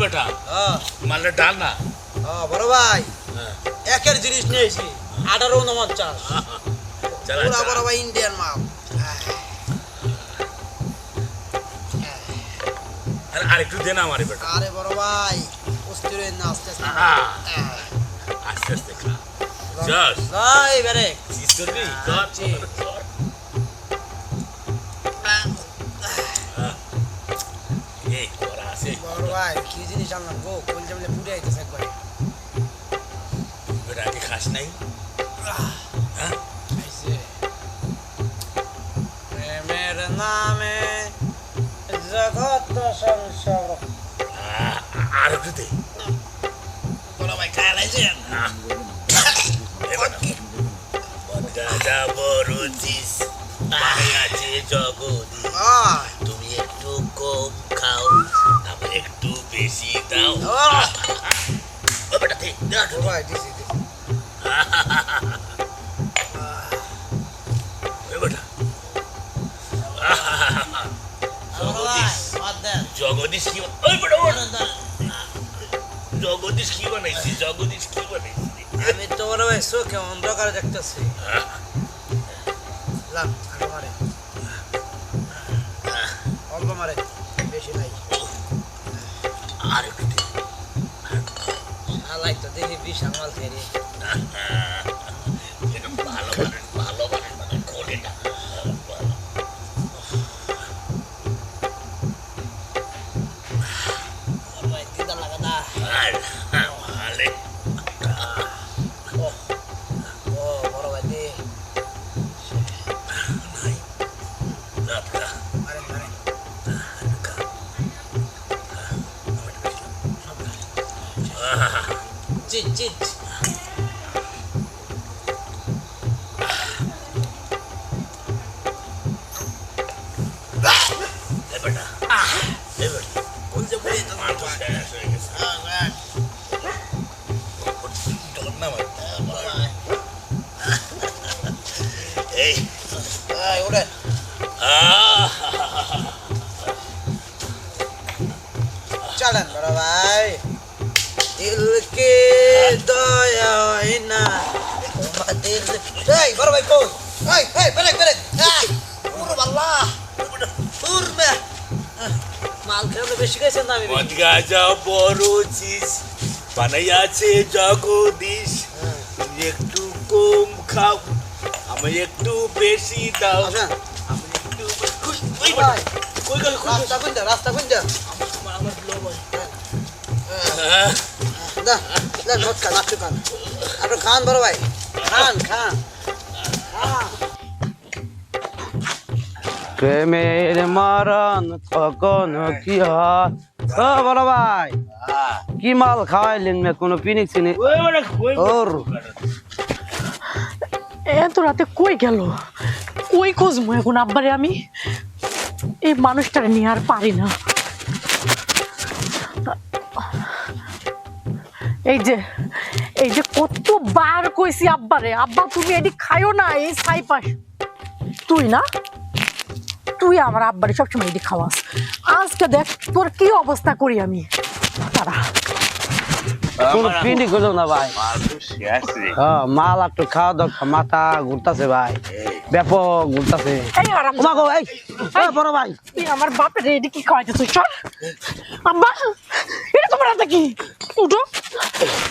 বেটা মালটা ডাল না বড় ভাই একের জিনিস নিয়েছি 1849 পুরা বড় ভাই ইন্ডিয়ান মাল আর একটু দে না আমারে বেটা আরে বড় ভাই অস্থির হয়ে না আস্তে আস্তে আস্তে আস্তে খা জস ভাই বেরে চিজ করবি কর এই করা আছে বড় ভাই কি জিনিস আনলাম গো কোন জামলে পুড়ে আইতেছে একবারে বেটা কি খাস নাই হ্যাঁ খাইছে প্রেমের নামে জগৎ সংসার আর একটু দে বড় ভাই খায় লাইছে গাজা বড় চিজ আছে জগৎ তুমি একটু কম খাও আমার একটু বেশি দাও ও বেটা দে বড় ভাই দিছি বেটা জগদীশ কি ওই বেটা জগদীশ কি বানাইছি জগদীশ কি বানাইছি আমি তো বড় ভাই চোখে অন্ধকার দেখতেছি লাম আগে মারে অল্প মারে বেশি নাই আর একটু দে আলাই তো দেখি বিশাল মাল ফেরি এটা ভালো মানে কোলেটা ভাই দিদা লাগা না আর ভালে ও বড় ভাই দে দাদা মারে মারে চিট চিট বেটা কোন যে বলে তো মার শেষ হয়ে গেছে ডর না এই এই ওরে चलन बड़ा भाई दिल के दया है ना दिल hey बड़ा भाई कौन hey hey balik hey उर बल्ला उर में माल खेलने बेशी कैसे ना भी মদ গাজা বড় চিজ বানাই আছে জগদীশ তুমি একটু কম খাও আমি একটু বেশি দাও আমি একটু ওই भाई কই গেল रास्ता कौन जा আমার লো ভাই दा ले नोट का नाच खान अब खान बड़ा भाई खान खान প্রেমের মারান তখন কি হয় ও বড় ভাই কি মাল খাওয়াইলেন মে কোনো পিনিক চিনি ওই বড় কই ওর এত রাতে কই গেল কই খুঁজবো এখন আব্বারে আমি এই মানুষটারে নিয়ে আর পারি না এই যে কতবার কইছি আব্বারে আব্বা তুমি এডি খাইও না এই ছাইপাশ তুই আমার আব্বারে সবসময় এডি খাওয়াস আজকে দেখ তোর কি অবস্থা করি আমি তারা কোনো পিনিক হলো না ভাই শেষ রে মাল একটু খাওয়া দাও মাথা ঘুরতাছে ভাই ব্যাপক ঘুরতাছে এই আরাম ওমাগো এই বড় ভাই তুই আমার বাপের এডি কি খাওয়াইতেছ চল আব্বা এটা তোমার হাতে কি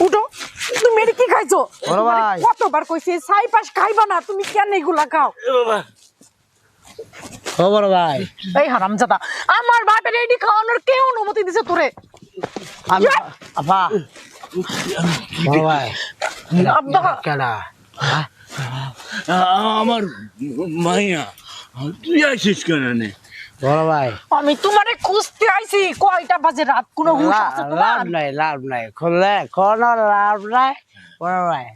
উঠো তুমি এডি কি খাইছো বড় ভাই কতবার কইছি ছাইপাশ খাইবা না তুমি কেন এগুলা খাও এ বাবা ও বড় ভাই এই হারামজাদা আমার বাপের এডি খাওয়ানোর কে অনুমতি দিছে তোরে আমি আপা বড় ভাই আব্বা কেডা আমার মাইয়া তুই আসিস কেন নে বড় ভাই আমি তোমারে খুঁজতে আইছি কয়টা বাজে রাত কোনো হুঁশ আছে তোমার লাভ নাই খুললে কোনো লাভ নাই বড় ভাই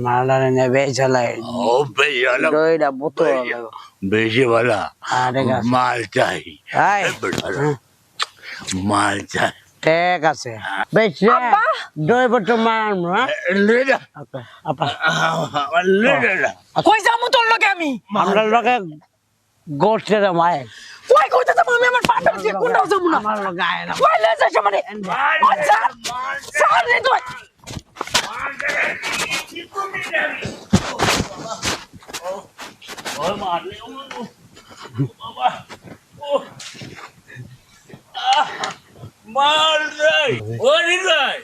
মালারে নেবে চলে ও বেয়ালা দইটা বোতল বেশি বলা ঠিক আছে মাল চাই এই মাল চাই ঠিক আছে বেশ আব্বা দই বোতল মারমু হ্যাঁ লেডা আপা লেডা কই যামু তোর লগে আমি আমরা লগে গোষ্ঠীর মায়ের ওই কইতে তো আমি আমার পাটা দিয়ে কোনটাও যাবো না আমার গায়ে না ওই লে যাস মানে আচ্ছা চল রে তুই ওই মারলে ও বাবা ও মার রে ও নিরাই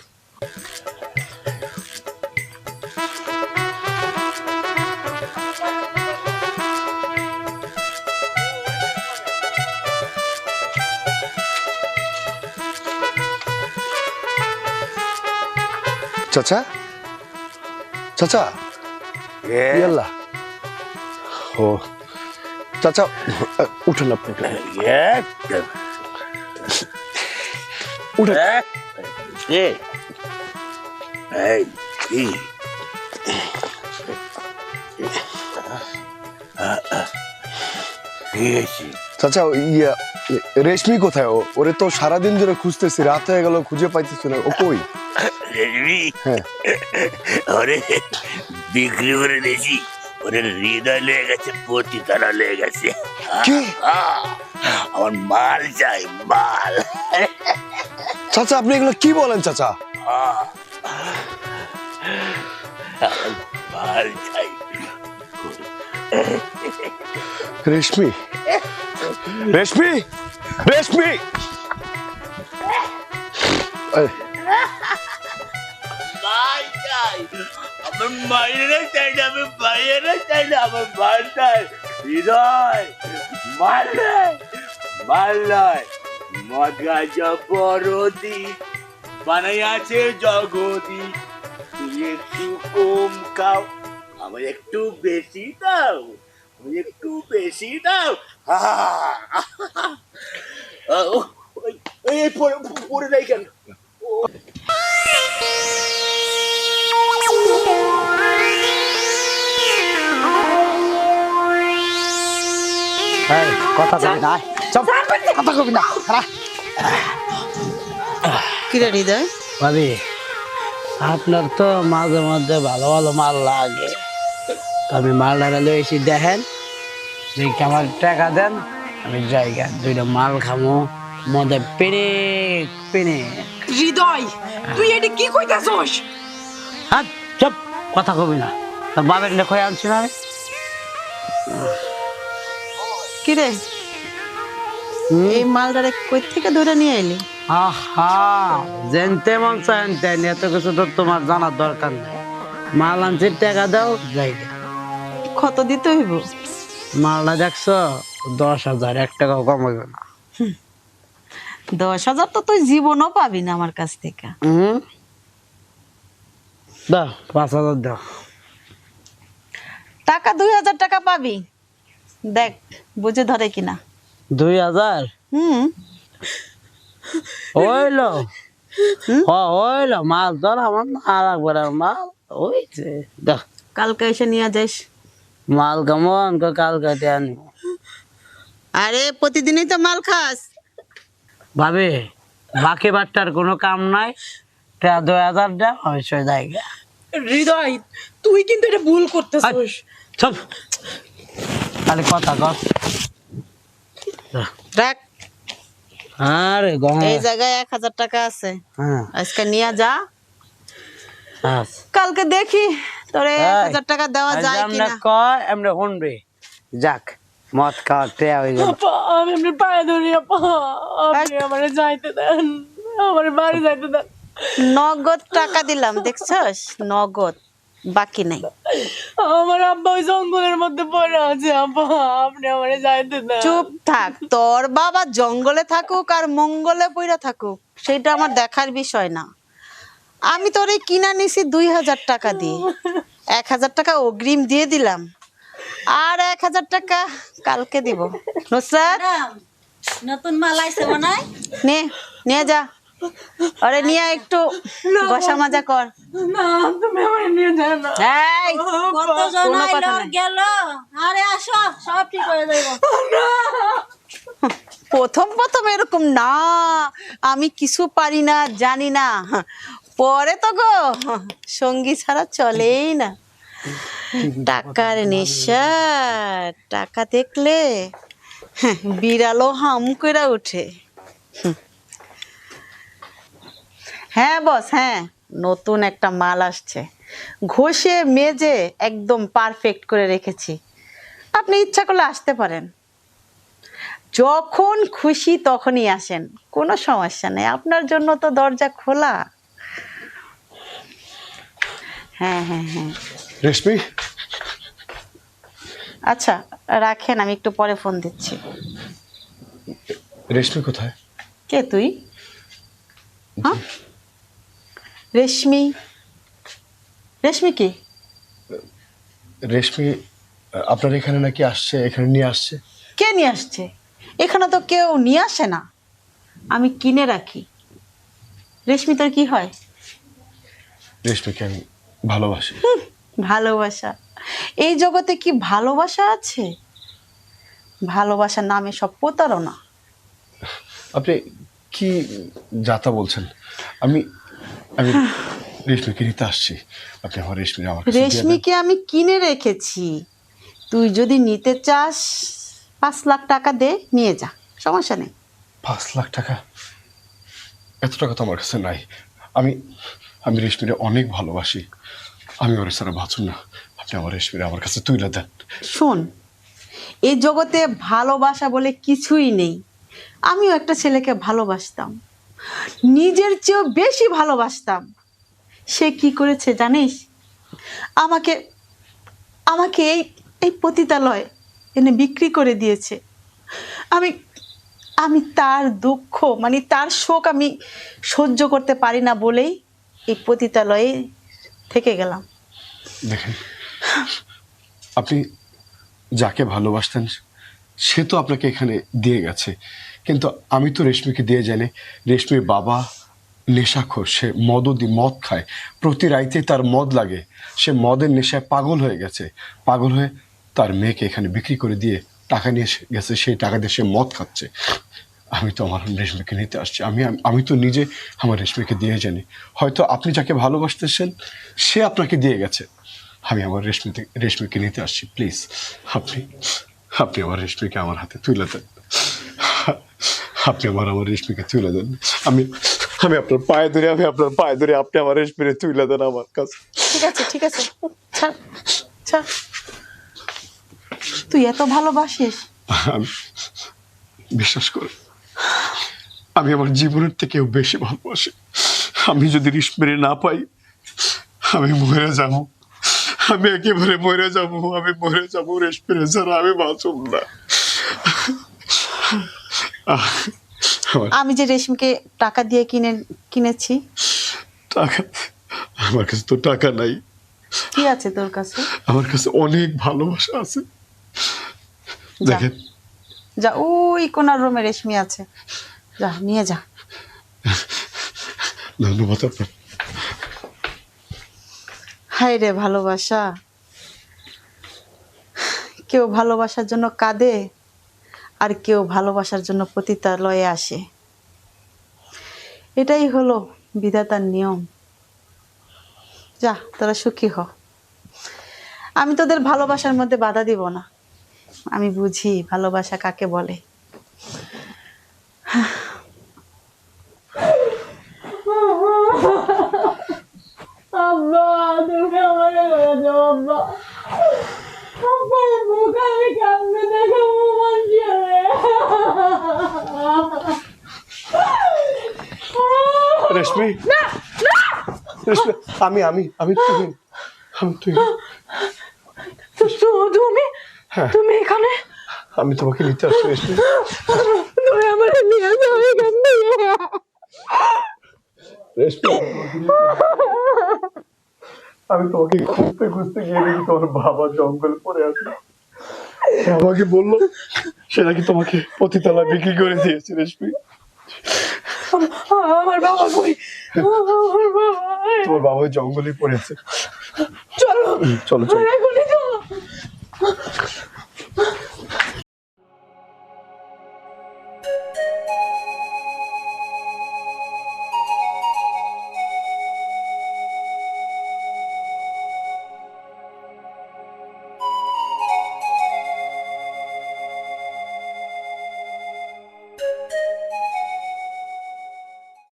চাচা চাচা ইয়াল্লা ও চাচা উঠেন আপনি উঠেন চাচা ইয়া রেশমি কোথায় ওরে তো সারাদিন ধরে খুঁজতেছি রাত হয়ে গেল খুঁজে পাইতেছি না ও কই হ্যাঁ ওরে বিক্রি করে দিয়েছি ওরে হৃদয় লেগে গেছে পতি তারা লেগে গেছে কি আমার মাল চাই মাল চাচা আপনি এগুলো কি বলেন চাচা আমার মাল চাই রেশমি রেশমি রেশমি আরে, মাল চাই আমার মায়েরা চাই না আমি বাইরে চাই না আমার মাল চাই হৃদয় মাল নয় মাল নয় মগা জবরদি বানাইয়াছে জগদি তুই একটু কম খাও আমার একটু বেশি দাও আমি একটু বেশি দাও এই পরে নাই কেন কথা কবি না চপ কথা কবি না কি রে হৃদয় ভাবি আপনার তো মাঝে মধ্যে ভালো ভালো মাল লাগে তো আমি মাল ডালে এসে দেখেন যে আমার টাকা দেন আমি জায়গা দুইটা মাল খামো মধ্যে পেরে পেরে হৃদয় তুই এটা কি কইতাছস হ্যাঁ চপ কথা কবি না তোর বাবার লেখে আনছি না আমি কি রে এই মালটারে কই থেকে ধরে নিয়ে এলি আহা জানতে মন চাইতেন এত কিছু তো তোমার জানার দরকার নেই মাল আনছি টাকা দাও জায়গা কত দিতে হইব মালটা দেখছো 10,000 1 টাকাও কম হইবে না 10,000 তো তুই জীবনও পাবি না আমার কাছ থেকে দাও 5,000 দাও টাকা 2,000 টাকা পাবি দেখ বুঝে ধরে কিনা 2,000 হইলো হইলো মাল ধর আমার আর একবার মাল হইছে দাও কালকে এসে নিয়ে যাস মাল কেমন কালকে আনি আরে প্রতিদিনই তো মাল খাস ভাবি বাকি বাট্টার কোনো কাম নাই 2,000 দাও অবশ্যই জায়গা হৃদয় তুই কিন্তু এটা ভুল করতেছস সব খালি কথা কর দেখ আরে গম এই জায়গায় 1,000 টাকা আছে হ্যাঁ আজকে নিয়ে যা আচ্ছা কালকে দেখি তোরে 1,000 টাকা দেওয়া যায় এমনে কিনা কয় এমনে শুনবি যাক মদ খাওয়া টেয়া হয়ে গেল আপা আমি আপনার পায়ে ধরি আপা আপনি আমারে যাইতে দেন আমার বাড়ি যাইতে দেন নগদ টাকা দিলাম দেখছস নগদ বাকি নাই আমার আব্বা ওই জঙ্গলের মধ্যে পড়ে আছে আপা আপনি আমারে যাইতে দেন চুপ থাক তোর বাবা জঙ্গলে থাকুক আর মঙ্গলে পইরা থাকুক সেটা আমার দেখার বিষয় না আমি তোরে কিনা নিছি 2,000 টাকা দিয়ে 1,000 টাকা অগ্রিম দিয়ে দিলাম আর 1,000 টাকা কালকে দিব নুসরাত নতুন মাল আইছে মনে হয় নে নিয়ে যা আরে নিয়ে একটু বসা মাজা কর না তুমি আমারে নিয়ে যাও না এই কতজন কোনো কথা আইলো নাই। গেল আরে আসো সব ঠিক হয়ে যাইব প্রথম প্রথম এরকম না আমি কিছু পারি না জানি না পরে তো গো সঙ্গী ছাড়া চলেই না টাকার নেশা টাকা দেখলে বিড়ালও হাম কইরা উঠে। হ্যাঁ বস, হ্যাঁ নতুন একটা মাল আসছে, ঘষে মেজে একদম পারফেক্ট করে রেখেছি। আপনি ইচ্ছা করলে আসতে পারেন, যখন খুশি তখনই আসেন, কোনো সমস্যা নেই, আপনার জন্য তো দরজা খোলা। হ্যাঁ হ্যাঁ হ্যাঁ, রেশমি, আচ্ছা রাখেন, আমি একটু পরে ফোন দিচ্ছি। রেশমি কোথায়? কে তুই? হ্যাঁ, রেশমি? রেশমি কি? রেশমি আপনার এখানে নাকি আসছে, এখানে নিয়ে আসছে? কে নিয়ে আসছে? এখানে তো কেউ নিয়ে আসে না, আমি কিনে রাখি। রেশমি তোর কি হয়? রেশমিকে আমি ভালোবাসি। ভালোবাসা? এই জগতে কি ভালোবাসা আছে? ভালোবাসার নামে সব প্রতারণা। আপনি কি যাতা বলছেন? আমি আমি রেশমিকে নিতে আসছি। আপনি আমার রেশমি আমার কাছে দিয়ে দেন। রেশমিকে আমি কিনে রেখেছি, তুই যদি নিতে চাস 5 লাখ টাকা দে, নিয়ে যা, সমস্যা নেই। 5 লাখ টাকা? এত টাকা তো আমার কাছে নাই। আমি আমি রেশমিরে অনেক ভালোবাসি, আমি ওর ছাড়া বাঁচুন না। আপনি আমার রেশমিরে আমার কাছে তুইলা দেন। শোন, এই জগতে ভালোবাসা বলে কিছুই নেই। আমিও একটা ছেলেকে ভালোবাসতাম, নিজের চেয়েও বেশি ভালোবাসতাম। সে কি করেছে জানিস? আমাকে আমাকে এই এই পতিতালয় এনে বিক্রি করে দিয়েছে। আমি আমি তার দুঃখ, মানে তার শোক আমি সহ্য করতে পারি না বলেই এই পতিতালয়ে থেকে গেলাম। দেখেন, আপনি যাকে ভালোবাসতেন সে তো আপনাকে এখানে দিয়ে গেছে, কিন্তু আমি তো রেশমিকে দিয়ে জানি। রেশমির বাবা নেশাখোর, সে মদ খায়, প্রতি রাইতে তার মদ লাগে। সে মদের নেশায় পাগল হয়ে গেছে, পাগল হয়ে তার মেয়েকে এখানে বিক্রি করে দিয়ে টাকা নিয়ে গেছে, সেই টাকা দিয়ে সে মদ খাচ্ছে। আমি তো আমার রেশমিকে নিতে আসছি, আমি তো নিজে আমার রেশমিকে দিয়ে জানি। হয়তো আপনি যাকে ভালোবাসতেছেন সে আপনাকে দিয়ে গেছে। আমি আমার রেশমিকে নিতে আসছি, প্লিজ আপনি আপনি আমার রেশমিকে আমার হাতে তুলে দেন। আপনি আমার রেশমিকে তুলে দেন। আমি আমি আপনার পায়ে ধরে আপনি আমার রেশমিকে তুলে দেন আমার কাছে। ঠিক আছে ঠিক আছে, ছাড় ছাড়। তুই এত ভালোবাসিস? আমি বিশ্বাস করে, আমি আমার জীবনের থেকেও বেশি ভালোবাসি। আমি যদি রেশমিরে না পাই আমি মরে যাব, আমি একেবারে মরে যাব, আমি মরে যাব। রেশমিরে ছাড়া আমি বাঁচব না। আমি যে রেশমিকে টাকা দিয়ে কিনেছি। টাকা? আমার কাছে তো টাকা নাই। কি আছে তোর কাছে? আমার কাছে অনেক ভালোবাসা আছে। দেখেন, যা, ওই কোনার রুমে রেশমি আছে, যা নিয়ে যা। ধন্যবাদ আপনার। হায় রে ভালোবাসা, কেউ ভালোবাসার জন্য কাঁদে, আর কেউ ভালোবাসার জন্য পতিতালয়ে আসে। এটাই হলো বিধাতার নিয়ম। যা, তোরা সুখী হ। আমি তোদের ভালোবাসার মধ্যে বাধা দিব না, আমি বুঝি ভালোবাসা কাকে বলে। আব্বা তুমি আমাকে বলে দাও আব্বা, আব্বার মুখ আমি কান্দে দেখো রেশমি, রেশমি, আমি আমি আমি তুমি তুমি তুমি হ্যাঁ, তুমি এখানে? আমি তোমাকে নিতে আসছি রেশমি। তুমি আমার নিয়ে যাও এখান থেকে। রেশমি, আমি তোমাকে খুঁজতে খুঁজতে গিয়ে দেখি তোমার বাবা জঙ্গল পড়ে আছে। সে আমাকে বললো সে নাকি তোমাকে পতিতালয় বিক্রি করে দিয়েছে। রেশমি, আমার বাবা কই? আমার বাবা, তোমার বাবা ওই জঙ্গলে পড়ে আছে। চলো চলো চলো। এখনই চলো।